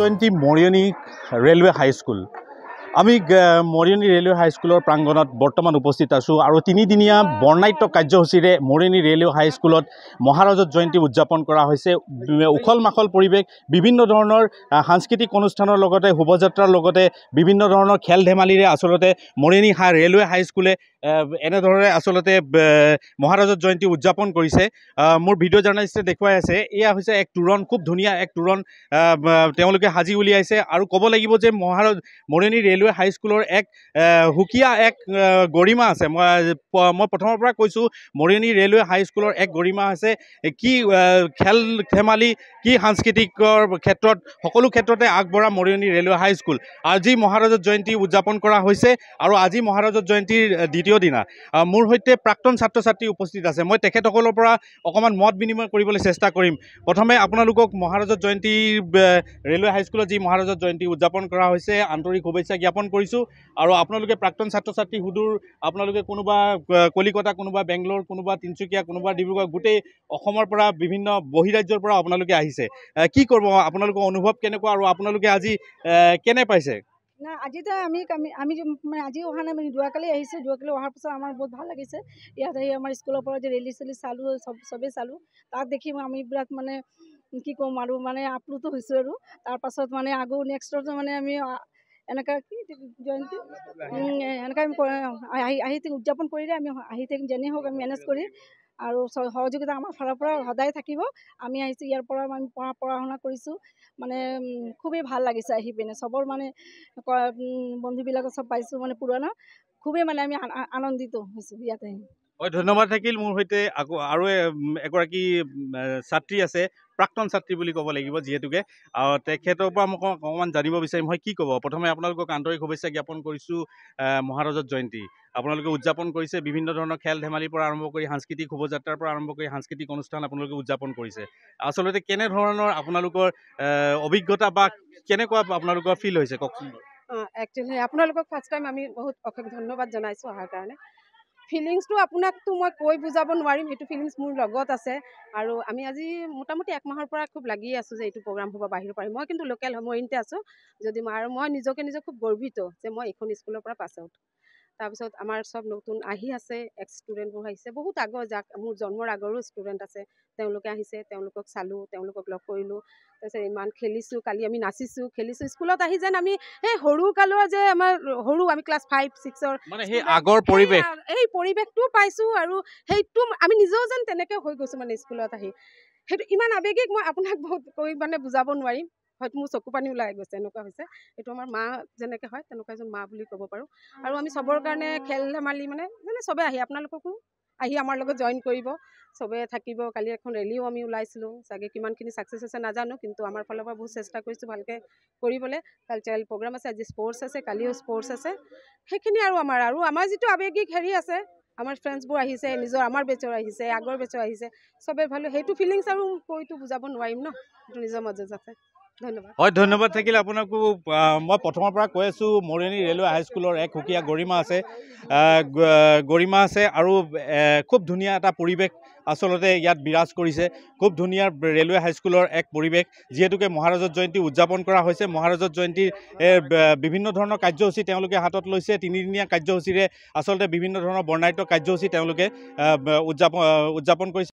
জয়ন্তী Mariani railway high school. আমি Mariani railway হাইস্কুলৰ প্ৰাংগণত বৰ্তমান উপস্থিত আছোঁ আৰু তিনিদিনীয়া বৰ্ণাঢ্য কাৰ্যসূচীৰে মৰিয়নি ৰেলৱে হাইস্কুলত মহাৰাজত জয়ন্তী উদযাপন কৰা হৈছে। উখল মাখল পৰিৱেশ, বিভিন্ন ধৰণৰ সাংস্কৃতিক অনুষ্ঠানৰ লগতে শোভাযাত্ৰাৰ লগতে বিভিন্ন ধৰণৰ খেল ধেমালিৰে আচলতে মৰিয়নি ৰেলৱে হাইস্কুলে এনেধৰণে আচলতে মহাৰাজত জয়ন্তী উদযাপন কৰিছে। মোৰ ভিডিঅ' জাৰ্নেলিষ্টে দেখুৱাই আছে, এয়া হৈছে এক তোৰণ, খুব ধুনীয়া এক তোৰণ তেওঁলোকে সাজি উলিয়াইছে। আৰু ক'ব লাগিব যে মৰিয়নি ৰেলৱে হাইস্কুলৰ এক সুকীয়া এক গৰিমা আছে। মই প্ৰথমৰ পৰা কৈছোঁ, মৰিয়নি ৰেলৱে হাইস্কুলৰ এক গৰিমা আছে। কি খেল ধেমালি, কি সাংস্কৃতিকৰ ক্ষেত্ৰত, সকলো ক্ষেত্ৰতে আগবঢ়া মৰিয়নি ৰেলৱে হাইস্কুল। আজি মহাৰাজত জয়ন্তী উদযাপন কৰা হৈছে আৰু আজি মহাৰাজত জয়ন্তীৰ দ্বিতীয় দিনা। মোৰ সৈতে প্ৰাক্তন ছাত্ৰ ছাত্ৰী উপস্থিত আছে। মই তেখেতসকলৰ পৰা অকণমান মত বিনিময় কৰিবলৈ চেষ্টা কৰিম। প্ৰথমে আপোনালোকক মহাৰাজত জয়ন্তী ৰেলৱে হাইস্কুলত যি মহাৰাজত জয়ন্তী উদযাপন কৰা হৈছে আন্তৰিক শুভেচ্ছা জ্ঞাপন কৰিছোঁ। আৰু আপোনালোকে প্ৰাক্তন ছাত্ৰ ছাত্ৰী সুদূৰ, আপোনালোকে কোনোবা কলিকতা, কোনোবা বেংগলোৰ, কোনোবা তিনিচুকীয়া, কোনোবা ডিব্ৰুগড়, গোটেই অসমৰ পৰা বিভিন্ন বহিৰাজ্যৰ পৰা আপোনালোকে আহিছে। কি কৰিব, আপোনালোকৰ অনুভৱ কেনেকুৱা আৰু আপোনালোকে আজি কেনে পাইছে? না, আজিতো আমি মানে আজি অহা নাই, মানে যোৱাকালি আহিছোঁ। যোৱাকালি অহাৰ পিছত আমাৰ বহুত ভাল লাগিছে। ইয়াত আহি আমাৰ স্কুলৰ পৰা যে ৰেলী চেলি চালোঁ, চবেই চালোঁ। তাক দেখি আমি বিৰাট মানে কি ক'ম আৰু মানে আপ্লুত হৈছোঁ। আৰু তাৰপাছত মানে আকৌ নেক্সটত মানে আমি এনেকুৱা কি জয়ন্তী এনেকৈ আমি আহি উদযাপন কৰিলে আমি আহি থাকিম, যেনেই হওক আমি মেনেজ কৰি। আৰু সহযোগিতা আমাৰ ফালৰ পৰা সদায় থাকিব। আমি আহিছোঁ, ইয়াৰ পৰা আমি পঢ়া শুনা কৰিছোঁ। মানে খুবেই ভাল লাগিছে আহি পিনে। চবৰ মানে বন্ধুবিলাকক চব পাইছোঁ, মানে পুৰণা। খুবেই মানে আমি আনন্দিত হৈছোঁ ইয়াতে আহি। হয়, ধন্যবাদ থাকিল। মোৰ সৈতে আকৌ আৰু এগৰাকী ছাত্ৰী আছে, প্ৰাক্তন ছাত্ৰী বুলি ক'ব লাগিব যিহেতুকে। তেখেতৰ পৰা মই অকণমান জানিব বিচাৰিম। হয়, কি ক'ব? প্ৰথমে আপোনালোকক আন্তৰিক শুভেচ্ছা জ্ঞাপন কৰিছোঁ মহাৰাজত জয়ন্তী। আপোনালোকে উদযাপন কৰিছে, বিভিন্ন ধৰণৰ খেল ধেমালিৰ পৰা আৰম্ভ কৰি সাংস্কৃতিক শোভাযাত্ৰাৰ পৰা আৰম্ভ কৰি সাংস্কৃতিক অনুষ্ঠান আপোনালোকে উদযাপন কৰিছে। আচলতে কেনেধৰণৰ আপোনালোকৰ অভিজ্ঞতা বা কেনেকুৱা আপোনালোকৰ ফিল হৈছে কওকচোন। একচুৱেলি আপোনালোকক ফাৰ্ষ্ট টাইম আমি বহুত অশেষ ধন্যবাদ জনাইছোঁ অহাৰ কাৰণে। ফিলিংছটো আপোনাকতো মই কৈ বুজাব নোৱাৰিম, সেইটো ফিলিংছ মোৰ লগত আছে। আৰু আমি আজি মোটামুটি 1 মাহৰ পৰা খুব লাগি আছোঁ যে এইটো প্ৰগ্ৰাম হ'ব, বাহিৰৰ পৰা। মই কিন্তু লোকেল মৰিয়নিতে আছোঁ। যদি মই নিজে খুব গৰ্বিত যে মই এইখন স্কুলৰ পৰা পাছ আউট। তাৰপিছত আমাৰ চব নতুন আহি আছে, এক্স ষ্টুডেণ্টবোৰ আহিছে, বহুত আগৰ, যাক মোৰ জন্মৰ আগৰো ষ্টুডেণ্ট আছে, তেওঁলোকে আহিছে। তেওঁলোকক চালোঁ, তেওঁলোকক লগ কৰিলোঁ। তাৰপিছত ইমান খেলিছোঁ, কালি আমি নাচিছোঁ, খেলিছোঁ। স্কুলত আহি যেন আমি সেই সৰু কালৰ যে আমাৰ আমি ক্লাছ 5, 6 মানে সেই আগৰ পৰিৱেশ, এই পৰিৱেশটোও পাইছোঁ। আৰু সেইটো আমি নিজেও যেন তেনেকৈ হৈ গৈছোঁ মানে স্কুলত আহি। সেইটো ইমান আৱেগিক, মই আপোনাক বহুত কৈ মানে বুজাব নোৱাৰিম। হয়তো মোৰ চকু পানী ওলাই গৈছে, এনেকুৱা হৈছে। এইটো আমাৰ মা যেনেকৈ হয় তেনেকুৱা এজন মা বুলি ক'ব পাৰোঁ। আৰু আমি চবৰ কাৰণে খেল ধেমালি মানে চবেই আহি, আপোনালোককো আহি আমাৰ লগত জইন কৰিব, চবেই থাকিব। কালি এখন ৰেলীও আমি ওলাইছিলোঁ, চাগে কিমানখিনি ছাকচেছ হৈছে নাজানো, কিন্তু আমাৰ ফালৰ পৰা বহুত চেষ্টা কৰিছোঁ ভালকৈ কৰিবলৈ। কালচাৰেল প্ৰগ্ৰাম আছে, আজি স্পৰ্টছ আছে, কালিও স্পৰ্টছ আছে। সেইখিনি আৰু আমাৰ যিটো আৱেগিক হেৰি আছে, আমাৰ ফ্ৰেণ্ডছবোৰ আহিছে, আমাৰ বেচৰ আহিছে, আগৰ বেচৰ আহিছে, চবেই ভালো। সেইটো ফিলিংছ আৰু কৈতো বুজাব নোৱাৰিম ন, সেইটো নিজৰ মাজত আছে। ধন্যবাদ। হয়, ধন্যবাদ থাকিল আপোনাকো। মই প্ৰথমৰ পৰা কৈ আছোঁ, মৰিয়নি ৰেলৱে হাইস্কুলৰ এক সুকীয়া গৰিমা আছে আৰু খুব ধুনীয়া এটা পৰিৱেশ আচলতে ইয়াত বিৰাজ কৰিছে। খুব ধুনীয়া ৰেলৱে হাইস্কুলৰ এক পৰিৱেশ, যিহেতুকে মহাৰাজত জয়ন্তী উদযাপন কৰা হৈছে। মহাৰাজত জয়ন্তীৰ বিভিন্ন ধৰণৰ কাৰ্যসূচী তেওঁলোকে হাতত লৈছে। তিনিদিনীয়া কাৰ্যসূচীৰে আচলতে বিভিন্ন ধৰণৰ বৰ্ণাঢ্য কাৰ্যসূচী তেওঁলোকে উদযাপন কৰিছে।